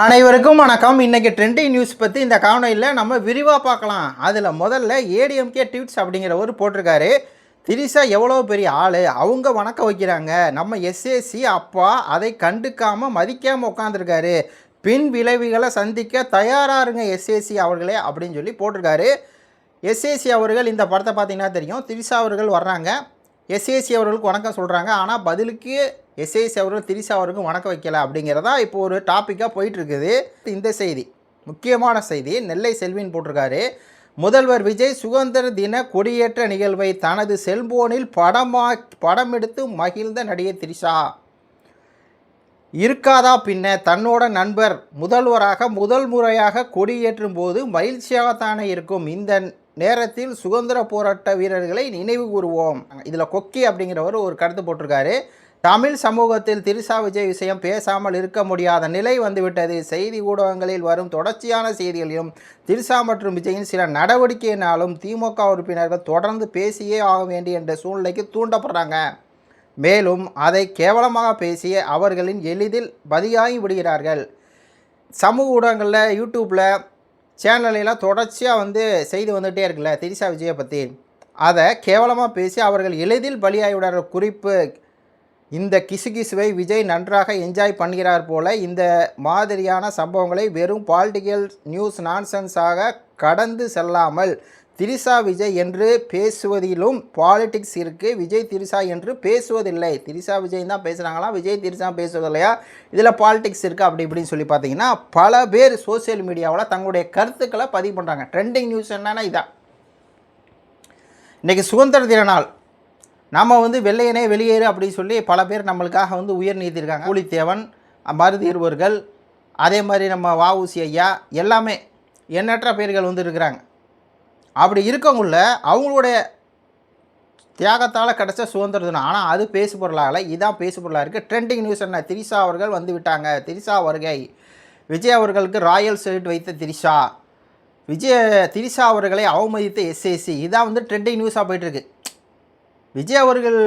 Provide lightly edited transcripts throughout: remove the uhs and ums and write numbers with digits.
அனைவருக்கும் வணக்கம். இன்றைக்கி ட்ரெண்டிங் நியூஸ் பற்றி இந்த காணொலியில் நம்ம விரிவாக பார்க்கலாம். அதில் முதல்ல ஏடிஎம்கே ட்வீட்ஸ் அப்படிங்கிறவர் போட்டிருக்காரு, திரிஷா எவ்வளோ பெரிய ஆள், அவங்க வணக்கம் வைக்கிறாங்க, நம்ம எஸ்ஏசி அப்பா அதை கண்டுக்காமல் மதிக்காமல் உட்காந்துருக்காரு, பின் விளைவுகளை சந்திக்க தயாராக இருங்க எஸ்ஏசி அவர்களே அப்படின்னு சொல்லி போட்டிருக்காரு. எஸ்ஏசி அவர்கள் இந்த படத்தை பார்த்திங்கன்னா தெரியும், திரிஷா அவர்கள் வர்றாங்க, எஸ்ஏசி அவர்களுக்கு வணக்கம் சொல்கிறாங்க. ஆனால் பதிலுக்கு எஸ்ஏசி அவர்கள் திரிஷா அவருக்கும் வணக்கம் வைக்கலை அப்படிங்கிறதா இப்போ ஒரு டாப்பிக்காக போயிட்டுருக்குது. இந்த செய்தி முக்கியமான செய்தி. நெல்லை செல்வின் போட்டிருக்காரு, முதல்வர் விஜய் சுதந்திர தின கொடியேற்ற நிகழ்வை தனது செல்போனில் படம் எடுத்து மகிழ்ந்த நடிகை திரிஷா இருக்காதா பின்ன தன்னோட நண்பர் முதல்வராக முதல் முறையாக கொடியேற்றும் போது மகிழ்ச்சியாகத்தானே இருக்கும். இந்த நேரத்தில் சுதந்திர போராட்ட வீரர்களை நினைவு கூறுவோம். இதில் கொக்கி அப்படிங்கிறவர் ஒரு கருத்து போட்டிருக்காரு. தமிழ் சமூகத்தில் திரிஷா விஜய் விஷயம் பேசாமல் இருக்க முடியாத நிலை வந்துவிட்டது. செய்தி ஊடகங்களில் வரும் தொடர்ச்சியான செய்திகளிலும் திரிஷா மற்றும் விஜயின் சில நடவடிக்கையினாலும் திமுக உறுப்பினர்கள் தொடர்ந்து பேசியே ஆக வேண்டிய என்ற சூழ்நிலைக்கு தூண்டப்படுறாங்க. மேலும் அதை கேவலமாக பேசிய அவர்களின் எளிதில் பதியாகி விடுகிறார்கள். சமூக ஊடகங்களில் யூடியூப்பில் சேனலெல்லாம் தொடர்ச்சியாக செய்தி வந்துகிட்டே இருக்குல்ல திரிஷா விஜயை பற்றி, அதை கேவலமாக பேசி அவர்கள் எளிதில் பலியாகி விடுறார்கள். குறிப்பு, இந்த கிசுகிசுவை விஜய் நன்றாக என்ஜாய் பண்ணுகிறார் போல இந்த மாதிரியான சம்பவங்களை வெறும் பாலிட்டிக்கல் நியூஸ் நான்சென்ஸாக கடந்து செல்லாமல் திரிஷா விஜய் என்று பேசுவதிலும் பாலிட்டிக்ஸ் இருக்குது. விஜய் திரிஷா என்று பேசுவதில்லை. திரிஷா விஜய் தான் பேசுகிறாங்களா, விஜய் திரிஷா பேசுவதில்லையா, இதில் பாலிட்டிக்ஸ் இருக்குது அப்படி இப்படின்னு சொல்லி பார்த்தீங்கன்னா பல பேர் சோசியல் மீடியாவில் தங்களுடைய கருத்துக்களை பதிவு பண்ணுறாங்க. ட்ரெண்டிங் நியூஸ் என்னன்னா இதான். இன்றைக்கி சுதந்திர தின நாள், நம்ம வெள்ளையனே வெளியேறு அப்படின்னு சொல்லி பல பேர் நம்மளுக்காக உயர் நீதிருக்காங்க. கூலித்தேவன், மருதீர்வர்கள், அதே மாதிரி நம்ம வஉசி ஐயா, எல்லாமே எண்ணற்ற பேர்கள் இருக்கிறாங்க. அப்படி இருக்கவங்கள அவங்களுடைய தியாகத்தால் கிடச்ச சுதந்திர தினம். ஆனால் அது பேசு பொருளாகலை, இதான் பேசு பொருளாக இருக்குது. ட்ரெண்டிங் நியூஸ் என்ன, திரிஷா அவர்கள் விட்டாங்க, திரிஷா வருகை, விஜய் அவர்களுக்கு ராயல் சல்யூட் வைத்த திரிஷா, திரிஷா அவர்களை அவமதித்த எஸ்ஏசி, இதான் ட்ரெண்டிங் நியூஸாக போயிட்டுருக்கு. விஜய் அவர்கள்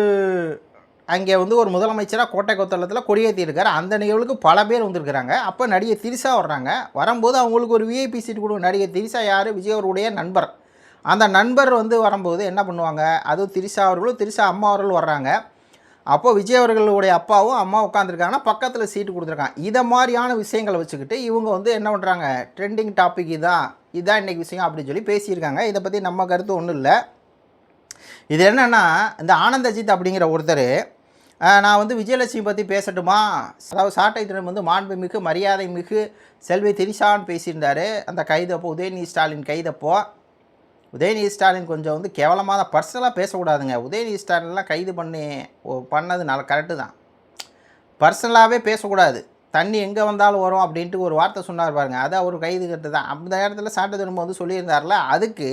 அங்கே ஒரு முதலமைச்சராக கோட்டை கொத்தளத்தில் கொடியேற்றிருக்கார். அந்த நிகழ்வுக்கு பல பேர் வந்திருக்கிறாங்க. அப்போ நடிகை திரிஷா வர்றாங்க. வரும்போது அவங்களுக்கு ஒரு விஐபி சீட் கொடுக்கும். நடிகை திரிஷா யார், விஜய் அவருடைய நண்பர். அந்த நண்பர் வரும்போது என்ன பண்ணுவாங்க, அதுவும் திரிஷா அவர்களும் திரிஷா அம்மா அவர்களும் வர்றாங்க. அப்போது விஜய் அவர்களுடைய அப்பாவும் அம்மா உட்காந்துருக்காங்கன்னா பக்கத்தில் சீட்டு கொடுத்துருக்காங்க. இதை மாதிரியான விஷயங்களை வச்சுக்கிட்டு இவங்க என்ன பண்ணுறாங்க, ட்ரெண்டிங் டாபிக் இதான் இன்றைக்கி விஷயம் அப்படின்னு சொல்லி பேசியிருக்காங்க. இதை பற்றி நம்ம கருத்து ஒன்றும் இல்லை. இது என்னென்னா, இந்த ஆனந்த் அஜித் அப்படிங்கிற ஒருத்தர், நான் விஜயலட்சுமி பற்றி பேசட்டுமா, அதாவது சாட்டை தினம் மாண்புமிகு மரியாதை மிகு செல்வி திரிஷான்னு பேசியிருந்தார். அந்த கைதப்போ உதயநிதி ஸ்டாலின் கைதப்போ, உதயநிதி ஸ்டாலின் கொஞ்சம் கேவலமாக தான், பர்சனலாக பேசக்கூடாதுங்க. உதயநிதி ஸ்டாலின்லாம் கைது பண்ணது கரெக்டு தான், பர்சனலாகவே பேசக்கூடாது. தண்ணி எங்கே வந்தாலும் வரும் அப்படின்ட்டு ஒரு வார்த்தை சொன்னார் பாருங்கள், அது அவர் கைது கட்டு தான். அந்த நேரத்தில் சாட்டை தினம் சொல்லியிருந்தார்ல, அதுக்கு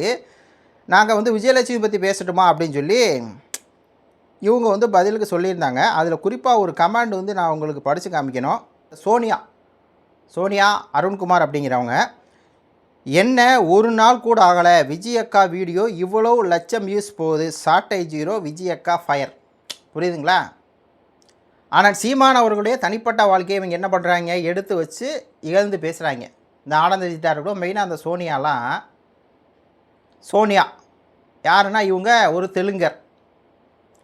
நாங்கள் விஜயலட்சுமி பற்றி பேசட்டுமா அப்படின்னு சொல்லி இவங்க பதிலுக்கு சொல்லியிருந்தாங்க. அதில் குறிப்பாக ஒரு கமெண்ட் நான் உங்களுக்கு படித்து காமிக்கணும். சோனியா அருண்குமார் அப்படிங்கிறவங்க, என்ன ஒரு நாள் கூட ஆகலை, விஜய் அக்கா வீடியோ இவ்வளோ லட்சம் வியூஸ் போகுது, சாட்டை 0, விஜய் அக்கா ஃபயர். புரியுதுங்களா? ஆனால் சீமான் அவர்களுடைய தனிப்பட்ட வாழ்க்கையை இவங்க என்ன பண்ணுறாங்க, எடுத்து வச்சு இகழ்ந்து பேசுகிறாங்க. இந்த ஆனந்த ஜித்தாருக்கும் மெயினாக அந்த சோனியா யாருன்னா இவங்க ஒரு தெலுங்கர்.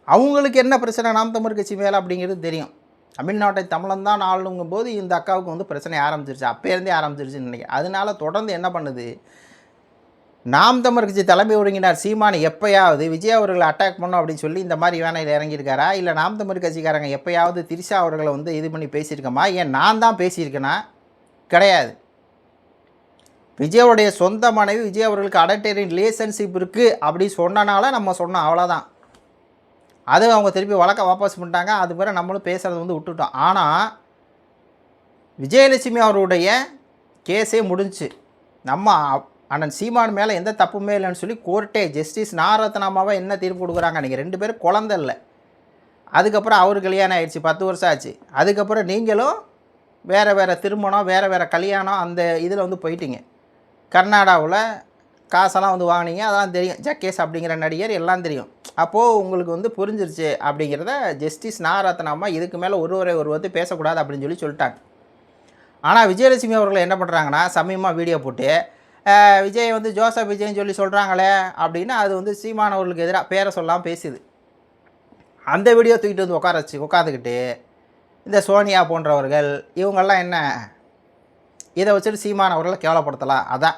அவங்களுக்கு என்ன பிரச்சனை நாம் தமிழ் கட்சி மேலே அப்படிங்கிறது தெரியும். தமிழ்நாட்டை தமிழன் தான் ஆளுங்கும் போது இந்த அக்காவுக்கு பிரச்சனை ஆரம்பிச்சிருச்சு, அப்போருந்தே ஆரம்பிச்சிருச்சுன்னு நினைக்கிறேன். அதனால தொடர்ந்து என்ன பண்ணுது, நாம் தமிழ் கட்சி தலைமை ஒருங்கினார் சீமான் எப்போயாவது விஜய் அவர்களை அட்டாக் பண்ணோம் அப்படின்னு சொல்லி இந்த மாதிரி வேலையில் இறங்கியிருக்காரா, இல்லை நாம் தமிழ் கட்சிக்காரங்க எப்போயாவது திரிஷா அவர்களை இது பண்ணி பேசியிருக்கோமா? ஏன் நான் தான் பேசியிருக்கேனா? கிடையாது. விஜயோடைய சொந்த மனைவி விஜய் அவர்களுக்கு அடல்டரின் ரிலேஷன்ஷிப் இருக்குது அப்படி சொன்னனால நம்ம சொன்னோம், அவ்வளோதான். அது அவங்க திருப்பி வழக்க வாபஸ் பண்ணிட்டாங்க. அது பிறகு நம்மளும் பேசுகிறது விட்டுட்டோம். ஆனால் விஜயலட்சுமி அவருடைய கேஸே முடிஞ்சு, நம்ம அண்ணன் சீமான் மேலே எந்த தப்புமே இல்லைன்னு சொல்லி கோர்ட்டே ஜஸ்டிஸ் நாரத்னாமாவை என்ன தீர்ப்பு கொடுக்குறாங்க, நீங்கள் 2 பேரும் குழந்தை இல்லை. அதுக்கப்புறம் அவர் கல்யாணம் ஆயிடுச்சு, 10 வருஷம் ஆச்சு. அதுக்கப்புறம் நீங்களும் வேறு திருமணம், வேறு கல்யாணம், அந்த இதில் போயிட்டீங்க. கர்நாடகாவில் காசெல்லாம் வாங்கினீங்க, அதெல்லாம் தெரியும். ஜக்கேஷ் அப்படிங்கிற நடிகர் எல்லாம் தெரியும். அப்போது உங்களுக்கு புரிஞ்சிருச்சு அப்படிங்கிறத ஜஸ்டிஸ் நாரத்னாமா இதுக்கு மேலே ஒருவரை பேசக்கூடாது அப்படின்னு சொல்லிட்டாங்க. ஆனால் விஜயலட்சுமி அவர்கள் என்ன பண்ணுறாங்கன்னா சமயமாக வீடியோ போட்டு விஜய் வந்து ஜோசப் விஜய்ன்னு சொல்லி சொல்கிறாங்களே அப்படின்னு அது வந்து சீமான் அவர்களுக்கு எதிராக பேரை சொல்லாமல் பேசுது. அந்த வீடியோ தூக்கிட்டு வந்து உட்காந்துக்கிட்டு இந்த சோனியா போன்றவர்கள் இவங்கெல்லாம் என்ன இதை வச்சுட்டு சீமான் அவர்களை கேவலப்படுத்தலாம். அதான்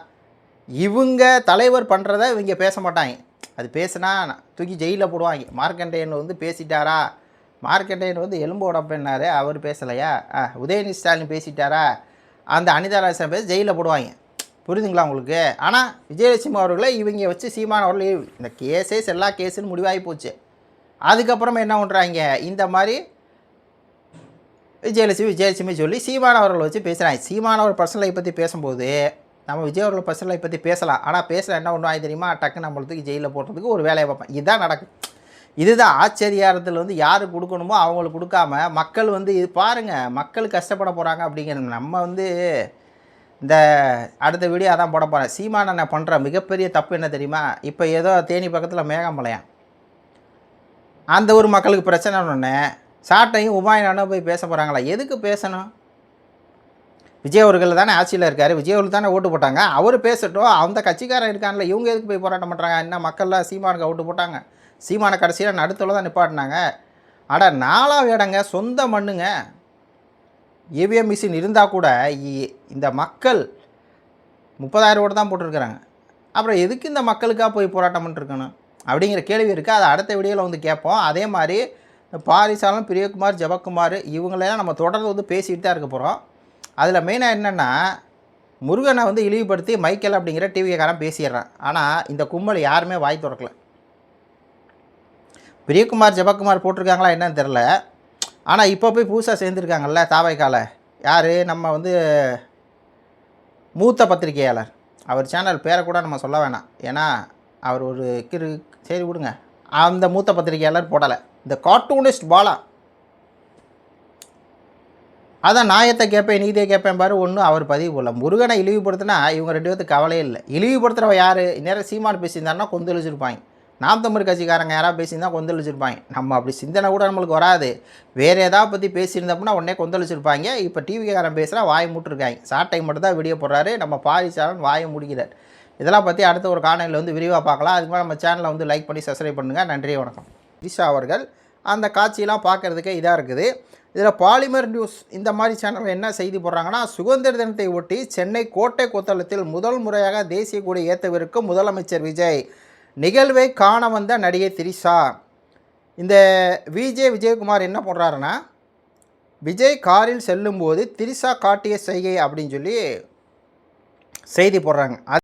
இவங்க தலைவர் பண்ணுறத இவங்க பேச மாட்டாங்க. அது பேசுனா தூக்கி ஜெயிலில் போடுவாங்க. மார்க்கண்டேயன் வந்து பேசிட்டாரா, மார்க்கண்டேயன் வந்து எலும்பு உடப்பினார், அவர் பேசலையா, உதயநிதி ஸ்டாலின் பேசிட்டாரா, அந்த அனிதாராசன் பேசி ஜெயிலில் போடுவாங்க. புரியுதுங்களா உங்களுக்கு? ஆனால் விஜயலட்சுமி அவர்களை இவங்க வச்சு சீமான் அவர்கள் இந்த கேஸே எல்லா கேஸுன்னு முடிவாகி போச்சு. அதுக்கப்புறமா என்ன பண்ணுறாங்க, இந்த மாதிரி விஜயலட்சுமி சொல்லி சீமான் அவர்களை வச்சு பேசுகிறாங்க. சீமான் அவர் பர்சனல் லைஃப் பற்றி பேசும்போது நம்ம விஜய் அவர்கள் பர்சனல் லைஃப் பற்றி பேசலாம். ஆனால் பேசல என்ன பண்ணுவாங்க தெரியுமா, டக்கு நம்மளுக்கு ஜெயிலில் போடுறதுக்கு ஒரு வேலையை பார்ப்பேன். இதுதான் நடக்கும். இதுதான் ஆச்சரியாரத்தில் வந்து யாருக்கு கொடுக்கணுமோ அவங்களுக்கு கொடுக்காம மக்கள் வந்து இது பாருங்கள், மக்கள் கஷ்டப்பட போகிறாங்க அப்படிங்கிறது. நம்ம வந்து இந்த அடுத்த வீடியோ அதான் போட போகிறேன். சீமான் நான் பண்ணுற மிகப்பெரிய தப்பு என்ன தெரியுமா, இப்போ ஏதோ தேனி பக்கத்தில் மேகமலையான் அந்த ஒரு மக்களுக்கு பிரச்சனை ஒன்று சாட்டையும் உபாயனானும் போய் பேச போகிறாங்களா? எதுக்கு பேசணும்? விஜய் அவர்கள் தானே ஆட்சியில் இருக்கார், விஜய் அவர்கள் தானே ஓட்டு போட்டாங்க, அவர் பேசட்டும். அந்த கட்சிக்காரன் இருக்கான்ல, இவங்க எதுக்கு போய் போராட்டம் பண்ணுறாங்க? என்ன மக்கள்லாம் சீமானுக்கு ஓட்டு போட்டாங்க, சீமான கடைசியில் நடுத்தோடு தான் நிப்பாட்டினாங்க. அட 4வது இடங்க, சொந்த மண்ணுங்க. EVM மிஷின் இருந்தால் கூட இந்த மக்கள் 30,000 ஓட்டு தான் போட்டிருக்கிறாங்க. அப்புறம் எதுக்கு இந்த மக்களுக்காக போய் போராட்டம் பண்ணிருக்கணும் அப்படிங்கிற கேள்வி இருக்குது. அதை அடுத்த வீடியோவில் வந்து கேட்போம். அதே மாதிரி பாரிசாலன், பிரியகுமார், ஜெபக்குமார் இவங்களெல்லாம் நம்ம தொடர்ந்து வந்து பேசிகிட்டு தான் இருக்க போகிறோம். அதில் மெயினாக என்னென்னா, முருகனை வந்து இழிவுபடுத்தி மைக்கேல் அப்படிங்கிற டிவிக்காரன் பேசிடுறான். ஆனால் இந்த கும்பல் யாருமே வாய் திறக்கலை. பிரியகுமார், ஜெபக்குமார் போட்டிருக்காங்களா என்னன்னு தெரில. ஆனால் இப்போ போய் புதுசாக சேர்ந்துருக்காங்கல்ல தாவைக்கால, யார் நம்ம வந்து மூத்த பத்திரிகையாளர், அவர் சேனல் பேரை கூட நம்ம சொல்ல வேணாம், ஏன்னா அவர் ஒரு சரி விடுங்க. அந்த மூத்த பத்திரிகையாளர் போடலை. இந்த கார்ட்டூனிஸ்ட் பாலா அதான் நாயத்தை கேட்பேன் நீதியை கேட்பேன் பாரு ஒன்றும் அவர் பதிவு போடல. முருகனை இழிவுபடுத்தினா இவங்க 2 பேருக்கு கவலையே இல்லை. இழிவுபடுத்துகிறவ யார்? நேரம் சீமான் பேசியிருந்தாருன்னா கொந்தளிச்சிருப்பாங்க. நாம் தமிழ் கட்சிக்காரங்க யாராவது பேசியிருந்தால் கொந்தளிச்சிருப்பாங்க. நம்ம அப்படி சிந்தனை கூட நம்மளுக்கு வராது. வேறு ஏதாவது பற்றி பேசியிருந்தோம்னா உடனே கொந்தளிச்சிருப்பாங்க. இப்போ டிவிக்காரன் பேசுகிறா வாயை மூட்டிருக்காங்க. சாட்டை மட்டும் தான் வீடியோ போடுறாரு, நம்ம பாரிசாலன் வாயை முடிக்கிறார். இதெல்லாம் பற்றி அடுத்த ஒரு காணொலியில் வந்து விரிவாக பார்க்கலாம். அதுக்கு மேலே நம்ம சேனலை வந்து லைக் பண்ணி சப்ஸ்கிரைப் பண்ணுங்கள். நன்றி, வணக்கம். திரிஷா அவர்கள் அந்த காட்சியெல்லாம் பார்க்குறதுக்கே இதாக இருக்குது. இதில் பாலிமர் நியூஸ் இந்த மாதிரி சேனல் என்ன செய்தி போடுறாங்கன்னா, சுதந்திர தினத்தை ஒட்டி சென்னை கோட்டை கொத்தளத்தில் முதல் முறையாக தேசிய கொடி ஏற்றவிருக்கும் முதலமைச்சர் விஜய், நிகழ்வை காண வந்த நடிகை திரிஷா. இந்த விஜயகுமார் என்ன பண்ணுறாருன்னா, விஜய் காரில் செல்லும்போது திரிஷா காட்டிய செய்கை அப்படின்னு சொல்லி செய்தி போடுறாங்க.